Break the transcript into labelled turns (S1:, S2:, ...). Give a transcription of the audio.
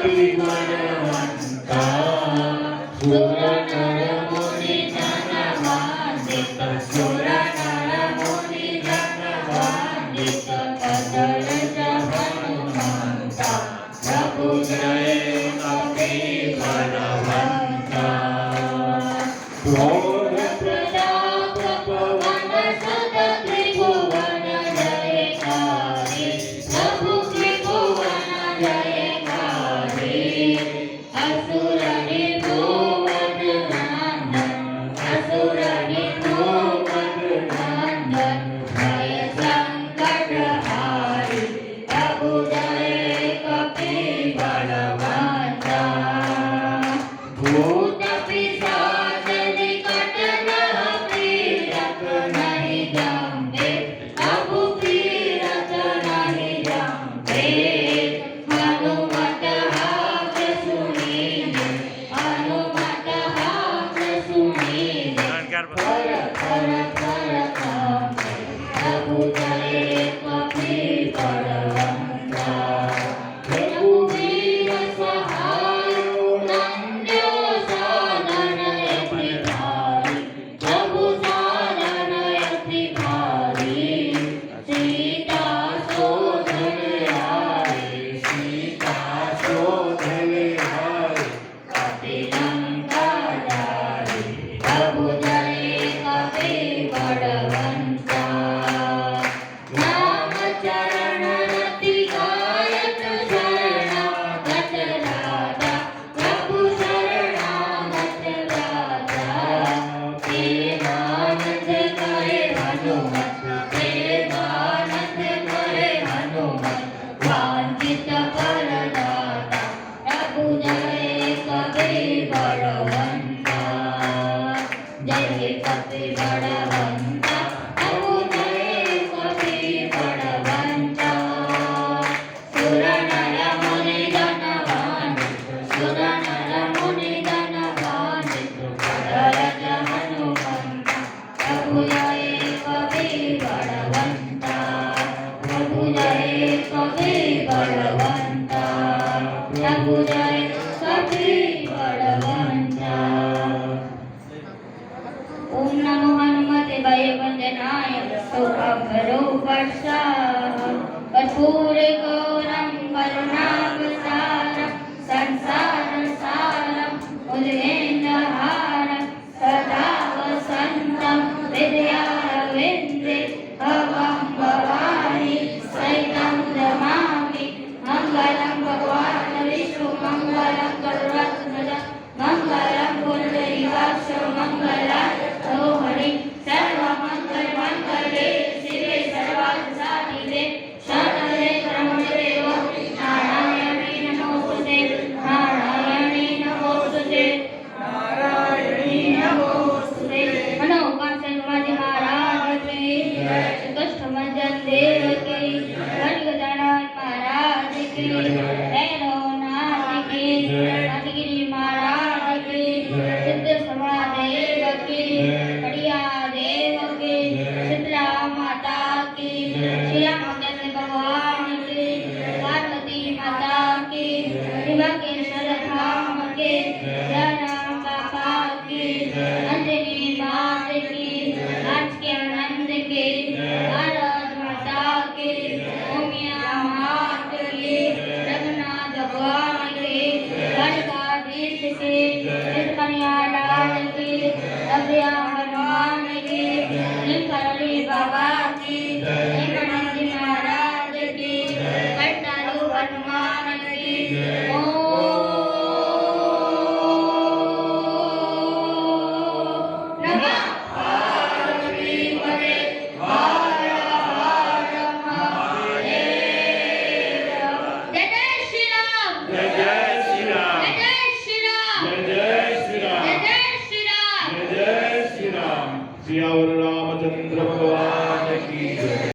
S1: कपि बलवंता सुर नर मुनि जनवंदित सुर नर मुनि जनवंदित कदलज हनुमंता प्रभु जय कपि बलवंता घोर प्रताप पवन सुत त्रिभुवन जयकारी प्रभु त्रिभुवन जयकारी असुर निभुवन नंदन असुर निभुवन नंदन भय संकट हारी प्रभु जय कपि बलवंता भूत पिशाच निकट नह पीड़त नहीं जमते प्रभु पीड़त नहीं जमते हनुमत हाथ सुनीले हनुमत हाथ सुनीले कर कर कर कांपे प्रभु जय कपि बलवंता रघुवीर सहाय नंद्यो साधन अति भारी प्रभु साधन अति भारी सीता शोधन आए सीता शोधन आए कपि लंका जाए प्रभु जय कपि बलवंता नाम चरण रति गायत शरणागत राजा प्रभु शरणागत राजा देवानंद कहे हनुमत देवानंद कहे हनुमत वांछित फलदाता प्रभु जय कपि बलवंता जय कपि बलवंता प्रभु जय कपि बलवंता सुर नर मुनि जनवंदित सुर नर मुनि जनवंदित कदलज हनुमंता प्रभु जय कपि बलवंता प्रभु जय कपि बलवंता प्रभु जय